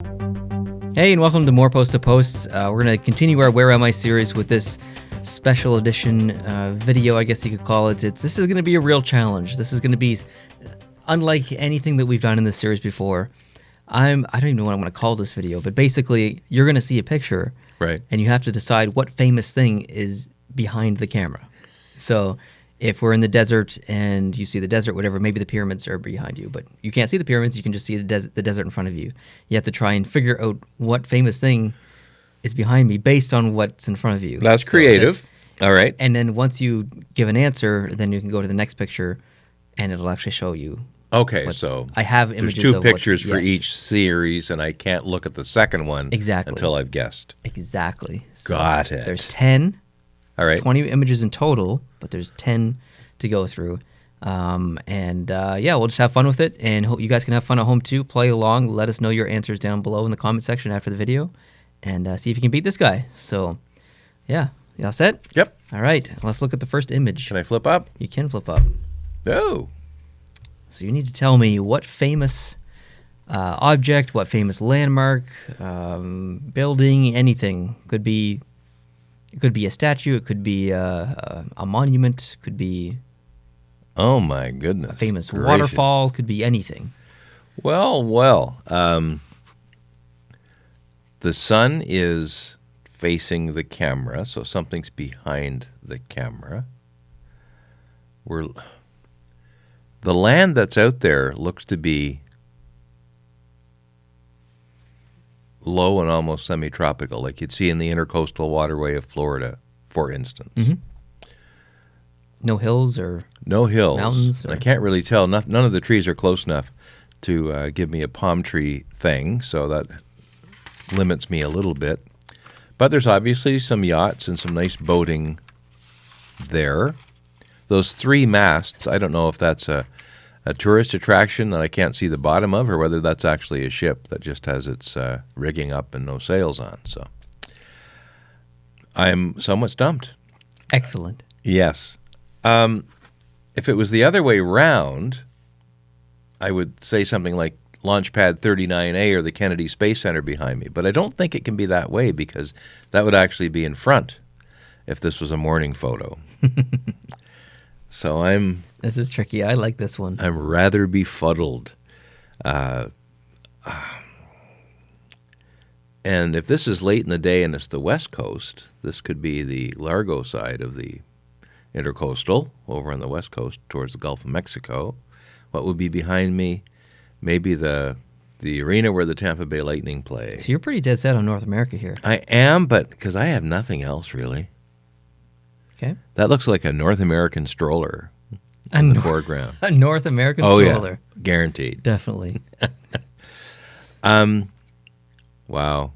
Hey, and welcome to more Post to Posts. We're going to continue our Where Am I series with this special edition video, I guess you could call it. This is going to be a real challenge. This is going to be unlike anything that we've done in this series before. I don't even know what I'm going to call this video, but basically, you're going to see a picture, right? And you have to decide what famous thing is behind the camera. So if we're in the desert and you see the desert, whatever, maybe the pyramids are behind you, but you can't see the pyramids, you can just see the desert in front of you. You have to try and figure out what famous thing is behind me based on what's in front of you. That's creative. All right. And then once you give an answer, then you can go to the next picture and it'll actually show you. Okay, so I have images there's two of pictures for each series, and I can't look at the second one until I've guessed. Exactly. So got it. There's 10. All right. 20 images in total, but there's 10 to go through. Yeah, we'll just have fun with it, and hope you guys can have fun at home too. Play along. Let us know your answers down below in the comment section after the video, and see if you can beat this guy. So, yeah, you all set? Yep. All right, let's look at the first image. Can I flip up? You can flip up. Oh. So you need to tell me what famous object, what famous landmark, building, anything. It could be a statue. It could be a monument. It could be oh my goodness, a famous gracious. Waterfall. Could be anything. Well. The sun is facing the camera, so something's behind the camera. The land that's out there looks to be low and almost semi-tropical, like you'd see in the intercoastal waterway of Florida, for instance. Mm-hmm. No hills or mountains. I can't really tell. None of the trees are close enough to give me a palm tree thing, so that limits me a little bit. But there's obviously some yachts and some nice boating there. Those three masts, I don't know if that's a tourist attraction that I can't see the bottom of, or whether that's actually a ship that just has its rigging up and no sails on. So I'm somewhat stumped. Excellent. Yes. If it was the other way round, I would say something like Launch Pad 39A or the Kennedy Space Center behind me. But I don't think it can be that way, because that would actually be in front if this was a morning photo. So This is tricky. I like this one. I'm rather befuddled. And if this is late in the day and it's the West Coast, this could be the Largo side of the intercoastal over on the West Coast towards the Gulf of Mexico. What would be behind me? Maybe the arena where the Tampa Bay Lightning play. So you're pretty dead set on North America here. I am, but because I have nothing else really. Okay. That looks like a North American stroller in the foreground. A North American stroller. Yeah, guaranteed. Definitely. Wow.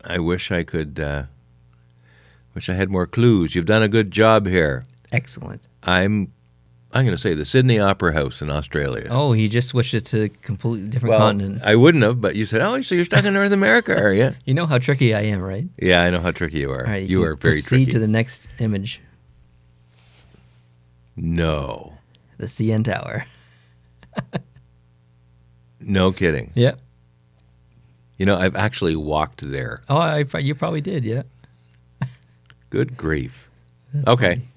I wish I could. Wish I had more clues. You've done a good job here. Excellent. I'm going to say the Sydney Opera House in Australia. Oh, you just switched it to a completely different continent. I wouldn't have, but you said, "Oh, so you're stuck in North America, are you?" You know how tricky I am, right? Yeah, I know how tricky you are. All right, you are very tricky. Proceed to the next image. No. The CN Tower. No kidding. Yeah. You know, I've actually walked there. Oh, you probably did, yeah. Good grief. That's okay. funny.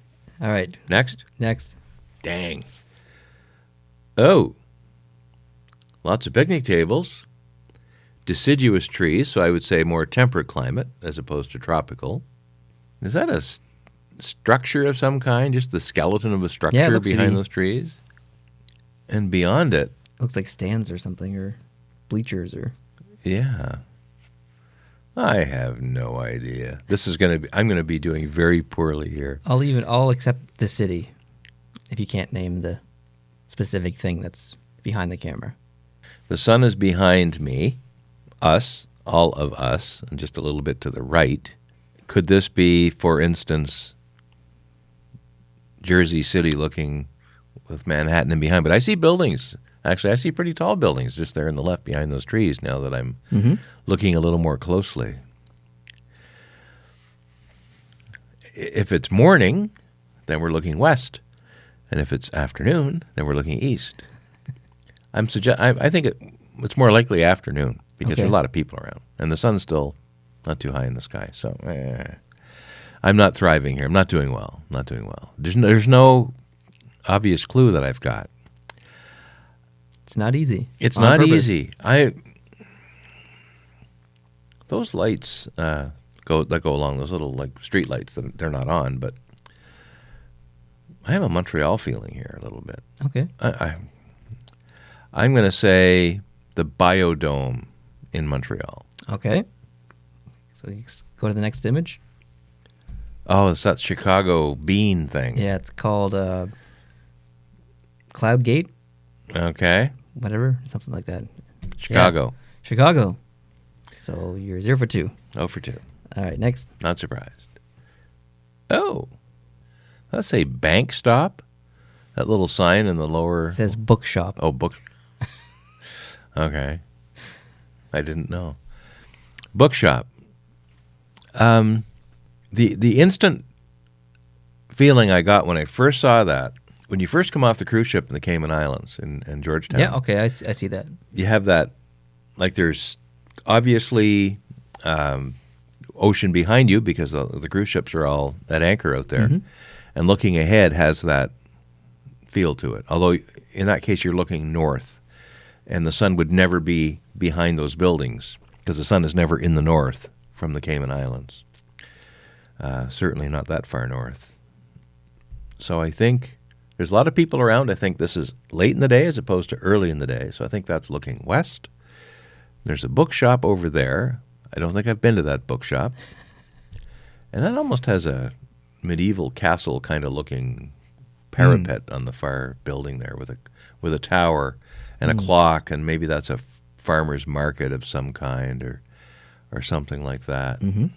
All right. Next. Dang. Oh. Lots of picnic tables. Deciduous trees, so I would say more temperate climate as opposed to tropical. Is that a structure of some kind? Just the skeleton of a structure behind those trees? And beyond it. Looks like stands or something, or bleachers or... Yeah. I have no idea. I'm going to be doing very poorly here. I'll accept the city if you can't name the specific thing that's behind the camera. The sun is behind me, us, all of us, and just a little bit to the right. Could this be, for instance, Jersey City looking with Manhattan in behind? But I see buildings. Actually, I see pretty tall buildings just there in the left behind those trees now that I'm looking a little more closely. If it's morning, then we're looking west. And if it's afternoon, then we're looking east. I think it's more likely afternoon. because Okay. there's a lot of people around, and the sun's still not too high in the sky. So I'm not thriving here. I'm not doing well. Not doing well. There's no obvious clue that I've got. It's not easy. It's On not purpose. easy. Those lights that go along, those little like street lights that they're not on, but I have a Montreal feeling here a little bit. Okay. I'm going to say the Biodome in Montreal. Okay. So you go to the next image. Oh, it's that Chicago bean thing. Yeah, it's called Cloud Gate, Okay. whatever, something like that. Chicago. Chicago. So you're 0 for 2. 0 for 2. All right, next. Not surprised. Oh. Let's say Bank Stop. That little sign in the lower. It says bookshop. Oh, book. Okay. I didn't know. Bookshop. The instant feeling I got when I first saw that, when you first come off the cruise ship in the Cayman Islands in Georgetown. Yeah, okay, I see that. You have that, like there's obviously ocean behind you because the cruise ships are all at anchor out there. Mhm. And looking ahead has that feel to it. Although in that case you're looking north and the sun would never be behind those buildings because the sun is never in the north from the Cayman Islands. Certainly not that far north. So I think there's a lot of people around. I think this is late in the day as opposed to early in the day. So I think that's looking west. There's a bookshop over there. I don't think I've been to that bookshop. And that almost has a medieval castle kind of looking parapet on the far building there with a tower and a clock, and maybe that's a farmer's market of some kind or something like that. Mm-hmm.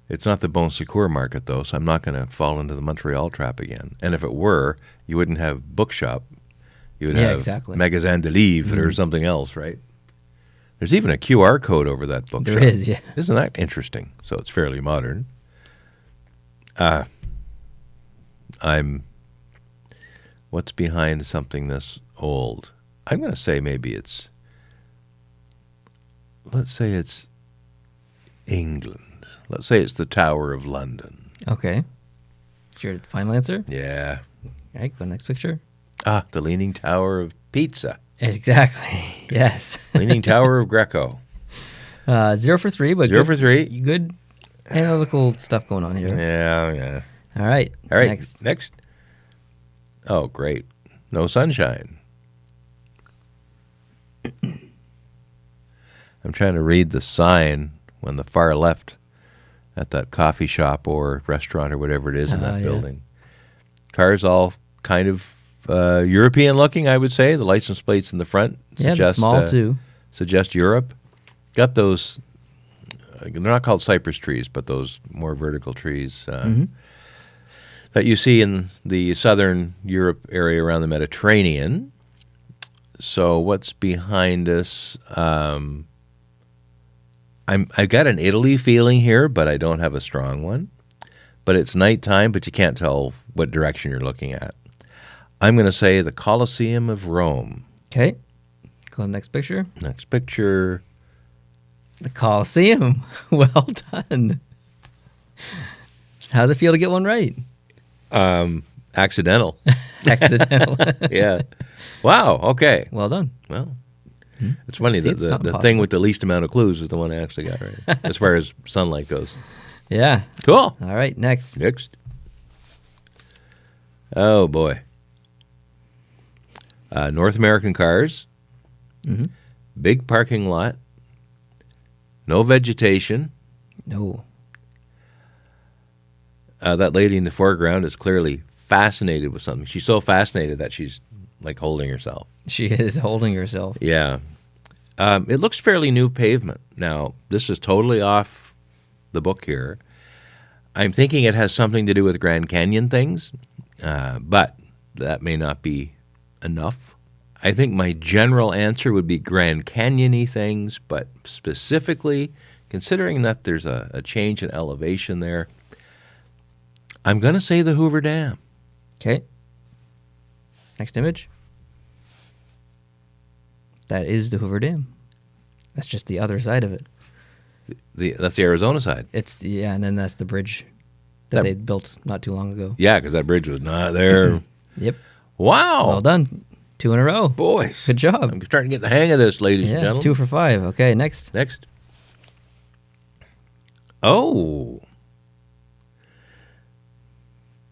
It's not the Bon Secours market, though, so I'm not going to fall into the Montreal trap again. And if it were, you wouldn't have bookshop. You would have exactly. Magasin de Livres or something else, right? There's even a QR code over that bookshop. There is, yeah. Isn't that interesting? So it's fairly modern. What's behind something this old? I'm going to say maybe let's say it's England. Let's say it's the Tower of London. Okay. Is your final answer? Yeah. All right, go to the next picture. The Leaning Tower of Pizza. Exactly. Yes. Leaning Tower of Greco. 0 for 3, but 0 for 3. Good analytical stuff going on here. Yeah. All right. All right. Next. Oh, great. No sunshine. I'm trying to read the sign on the far left at that coffee shop or restaurant or whatever it is in that yeah. building. Cars all kind of European looking, I would say. The license plates in the front Yeah, they're small too. suggest Europe. Got those, they're not called cypress trees, but those more vertical trees that you see in the southern Europe area around the Mediterranean. So what's behind us? I've got an Italy feeling here, but I don't have a strong one. But it's nighttime, but you can't tell what direction you're looking at. I'm going to say the Colosseum of Rome. Okay. Go to the next picture. Next picture. The Colosseum. Well done. How's it feel to get one right? Accidental. Accidental. Yeah. Wow. Okay. Well done. Well, it's funny See, that it's the not thing impossible. with the least amount of clues is the one I actually got right, as far as sunlight goes. Yeah. Cool. All right, next. Next. Oh, boy. North American cars. Mm-hmm. Big parking lot. No vegetation. No. That lady in the foreground is clearly fascinated with something. She's so fascinated that she's like holding herself. She is holding herself. Yeah. It looks fairly new pavement. Now, this is totally off the book here. I'm thinking it has something to do with Grand Canyon things, but that may not be enough. I think my general answer would be Grand Canyon-y things, but specifically, considering that there's a change in elevation there, I'm going to say the Hoover Dam. Okay. Next image. That is the Hoover Dam. That's just the other side of it. That's the Arizona side. And then that's the bridge that they built not too long ago. Yeah, because that bridge was not there. Yep. Wow. Well done. 2 in a row. Boys. Good job. I'm starting to get the hang of this, ladies and gentlemen. 2 for 5. Okay, next. Next. Oh.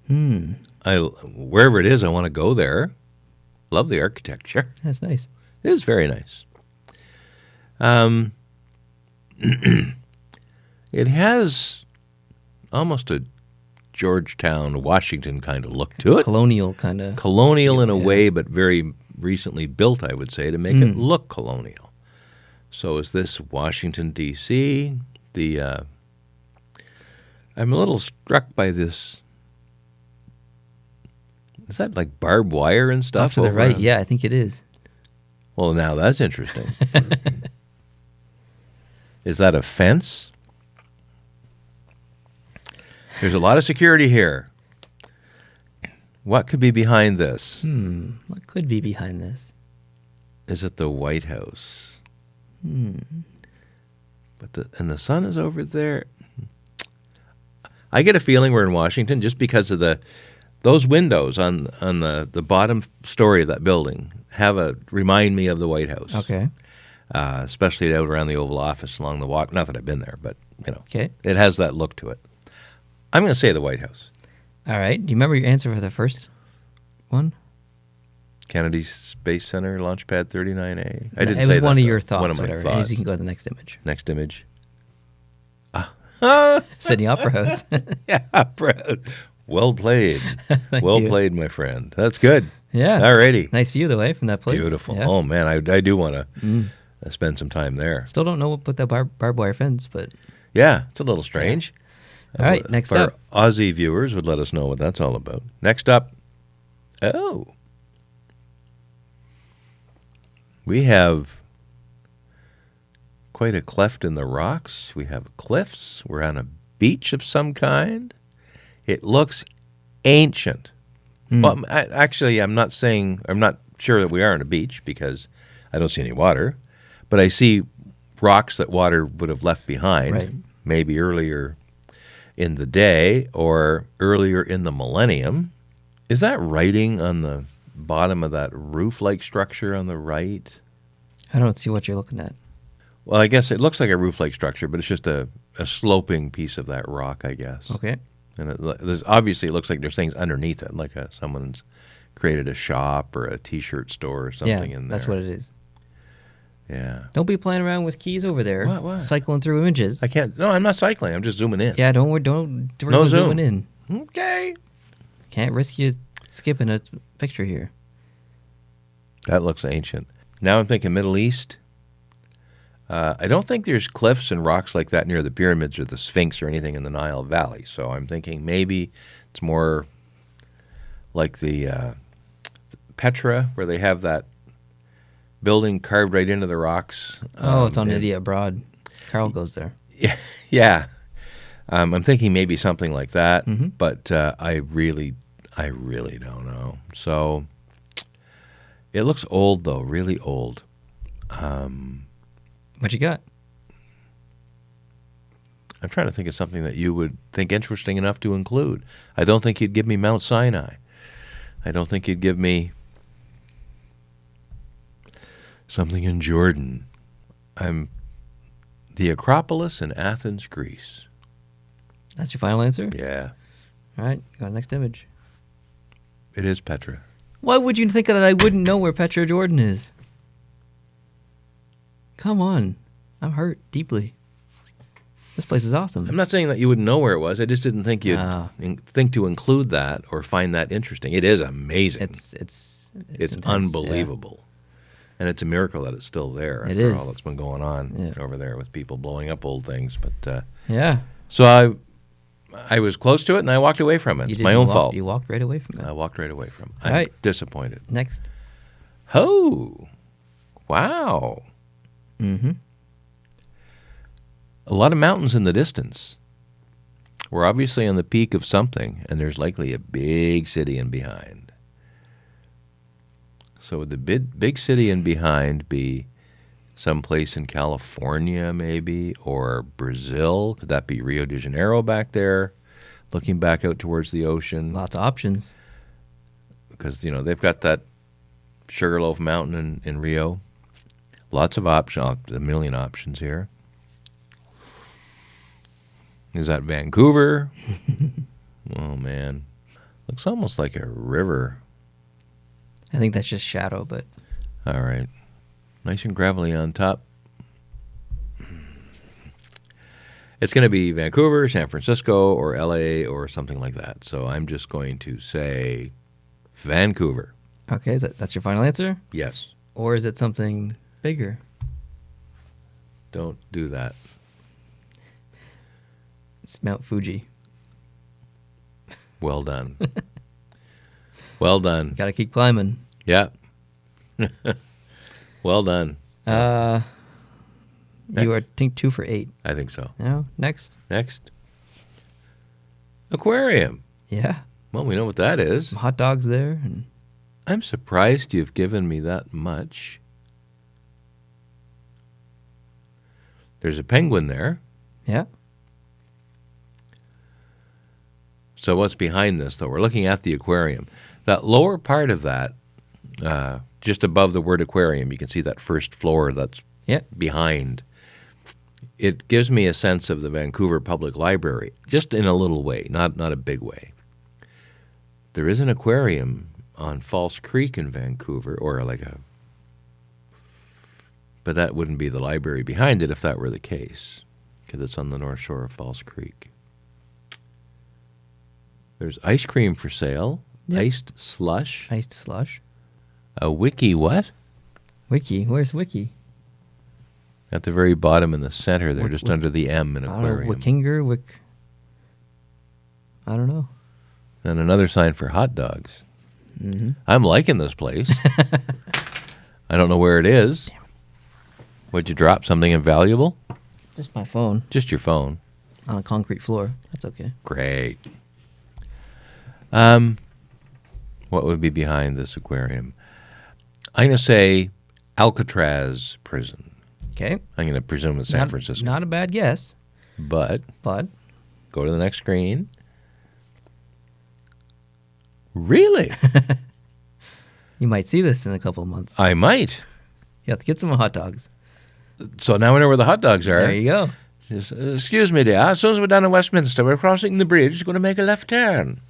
Wherever it is, I want to go there. Love the architecture. That's nice. It is very nice. It has almost a Georgetown, Washington kind of look to it. Colonial kind of. Colonial in a way, but very recently built, I would say, to make it look colonial. So is this Washington, D.C.? I'm a little struck by this. Is that like barbed wire and stuff? Off to the right, yeah, I think it is. Well, now that's interesting. Is that a fence? There's a lot of security here. What could be behind this? What could be behind this? Is it the White House? But the sun is over there. I get a feeling we're in Washington just because of those windows on the bottom story of that building remind me of the White House. Okay. Especially out around the Oval Office along the walk. Not that I've been there, but Okay. it has that look to it. I'm going to say the White House. All right. Do you remember your answer for the first one? Kennedy Space Center, Launchpad 39A. I didn't It say was one that, of your though. thoughts. One of my whatever. thoughts. You can go to the next image. Next image. Sydney Opera House. Yeah, Brad. Well played. Thank Well you. played, my friend. That's good. Yeah. All righty. Nice view, though, from that place. Beautiful. Yeah. Oh, man, I do want to spend some time there. Still don't know what that barbed wire fence, but Yeah, it's a little strange. all right. Next If our up. Aussie viewers would let us know what that's all about. Next up. Oh. We have quite a cleft in the rocks. We have cliffs. We're on a beach of some kind. It looks ancient. Well, actually, I'm not sure that we are on a beach because I don't see any water, but I see rocks that water would have left behind, Right. maybe earlier in the day or earlier in the millennium. Is that writing on the bottom of that roof-like structure on the right? I don't see what you're looking at. Well, I guess it looks like a roof-like structure, but it's just a sloping piece of that rock, I guess. Okay. And obviously it looks like there's things underneath it, like someone's created a shop or a T-shirt store or something in there. That's what it is. Yeah. Don't be playing around with keys over there. What? Cycling through images. I can't. No, I'm not cycling. I'm just zooming in. Yeah, don't No zoom. zooming in. Okay. Can't risk you skipping a picture here. That looks ancient. Now I'm thinking Middle East. I don't think there's cliffs and rocks like that near the pyramids or the Sphinx or anything in the Nile Valley. So I'm thinking maybe it's more like the Petra, where they have that building carved right into the rocks. It's on Idiot Broad. Carl goes there. Yeah. I'm thinking maybe something like that, Mm-hmm. but I really don't know. So it looks old, though, really old. What you got? I'm trying to think of something that you would think interesting enough to include. I don't think you'd give me Mount Sinai. I don't think you'd give me something in Jordan. The Acropolis in Athens, Greece. That's your final answer? Yeah, All right, go to the next image. it is Petra. Why would you think that I wouldn't know where Petra, Jordan is? Come on. I'm hurt deeply. This place is awesome. I'm not saying that you wouldn't know where it was. I just didn't think you'd Ah. think to include that or find that interesting. It is amazing. It's intense, unbelievable. And it's a miracle that it's still there It after is. all that's been going on over there with people blowing up old things. But Yeah. so I was close to it and I walked away from it. It's my own fault. You walked right away from it. I walked right away from it. All I'm right. disappointed. Next. Oh, wow. Mm-hmm. A lot of mountains in the distance. We're obviously on the peak of something, and there's likely a big city in behind. So would the big city in behind be someplace in California maybe, or Brazil. Could that be Rio de Janeiro back there, looking back out towards the ocean? Lots of options. Because, they've got that Sugarloaf Mountain in Rio. Lots of options, a million options here. Is that Vancouver? Oh, man. Looks almost like a river. I think that's just shadow, but... All right. Nice and gravelly on top. It's going to be Vancouver, San Francisco, or LA, or something like that. So I'm just going to say Vancouver. Okay, that's your final answer? Yes. Or is it something bigger? Don't do that. It's Mount Fuji. Well done. Well done. Gotta keep climbing. Yeah. Well done. You are, I Next. think, 2 for 8. I think so. Now, next. Next. Aquarium. Yeah. Well, we know what that is. Some hot dogs there. And I'm surprised you've given me that much. There's a penguin there. yeah. So what's behind this, though? We're looking at the aquarium. That lower part of that, just above the word aquarium, you can see that first floor that's Yeah. behind. It gives me a sense of the Vancouver Public Library, just in a little way, not a big way. There is an aquarium on False Creek in Vancouver, but that wouldn't be the library behind it if that were the case, because it's on the north shore of False Creek. There's ice cream for sale, Yep. iced slush, Iced slush. a wiki what? Wiki. Where's Wiki? At the very bottom in the center there, Wick- just wick- under the M in I don't know. aquarium. Wickinger? I don't know. And another sign for hot dogs. Mm-hmm. I'm liking this place. I don't know where it is. Would you drop something invaluable? Just my phone Just your phone. on a concrete floor. That's okay. Great. What would be behind this aquarium? I'm going to say Alcatraz prison. Okay. I'm going to presume it's San Francisco. Not a bad guess, But but go to the next screen. Really? you might see this in a couple of months. I might. You have to get some hot dogs. So now we know where the hot dogs are. There you go. Just, excuse me, dear. As soon as we're down in Westminster, we're crossing the bridge. Going to make a left turn.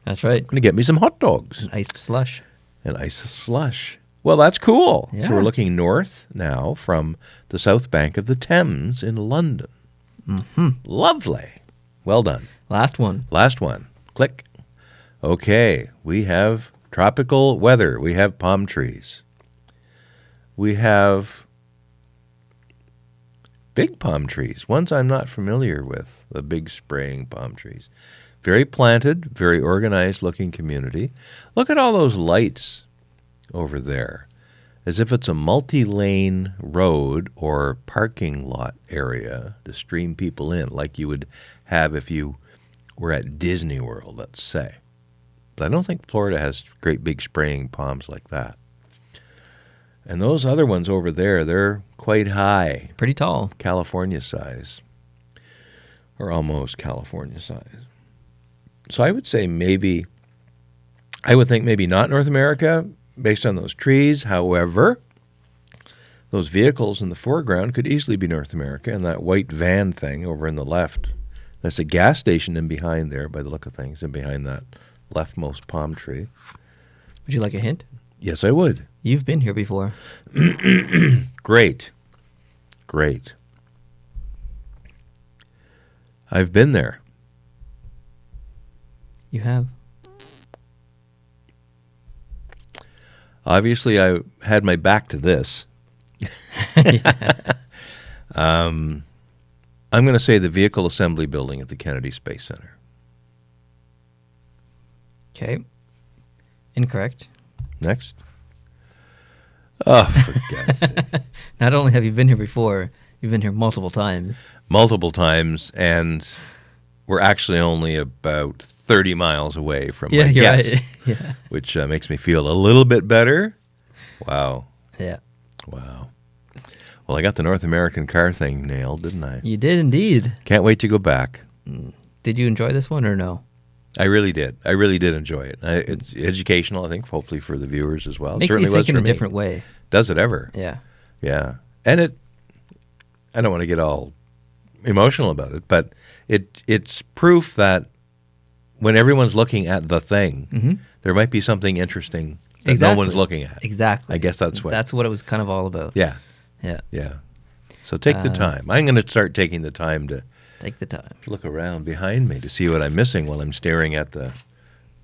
That's right. Going to get me some hot dogs. An iced slush. And ice slush. Well, that's cool. Yeah. So we're looking north now from the south bank of the Thames in London. Mm-hmm. Lovely. Well done. Last one. Last one. Click. Okay. We have tropical weather. We have palm trees. We have big palm trees, ones I'm not familiar with, the big spraying palm trees. Very planted, very organized looking community. Look at all those lights over there, as if it's a multi-lane road or parking lot area to stream people in, like you would have if you were at Disney World, let's say. But I don't think Florida has great big spraying palms like that. And those other ones over there, they're quite high, Pretty tall. California size, or almost California size. So I would say I would think maybe not North America based on those trees. However, those vehicles in the foreground could easily be North America, and that white van thing over in the left, that's a gas station in behind there by the look of things, and behind that leftmost palm tree. Would you like a hint? Yes, I would. You've been here before. Great. Great. I've been there. You have. Obviously, I had my back to this. I'm going to say the Vehicle Assembly Building at the Kennedy Space Center. Okay. Incorrect. Next. Oh, for God's sake. Not only have you been here before, you've been here multiple times. Multiple times, and we're actually only about 30 miles away from my You're guess, right. Yeah. which makes me feel a little bit better. Wow. Yeah. Wow. Well, I got the North American car thing nailed, didn't I? You did indeed. Can't wait to go back. Did you enjoy this one or no? I really did. I really did enjoy it. It's educational, I think, hopefully for the viewers as well. Makes Certainly you think was in for a me. different way. Does it ever? Yeah. Yeah. And I don't want to get all emotional about it, but it's proof that when everyone's looking at the thing, there might be something interesting that no one's looking at. Exactly. I guess that's what it was kind of all about. Yeah. Yeah. Yeah. So take the time. I'm going to start taking the time to Take the time. look around behind me to see what I'm missing while I'm staring at the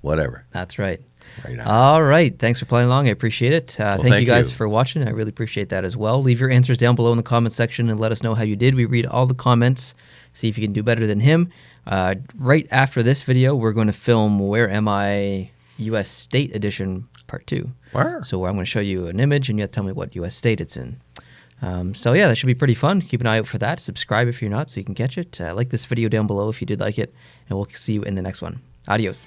whatever. That's right. Right on. All right. Thanks for playing along. I appreciate it. Thank you thank guys you. for watching. I really appreciate that as well. Leave your answers down below in the comment section and let us know how you did. We read all the comments. See if you can do better than him. Right after this video, we're going to film Where Am I? U.S. State Edition Part 2. Wow. So I'm going to show you an image, and you have to tell me what U.S. state it's in. So yeah, that should be pretty fun. Keep an eye out for that. Subscribe if you're not so you can catch it. Like this video down below if you did like it, and we'll see you in the next one. Adios.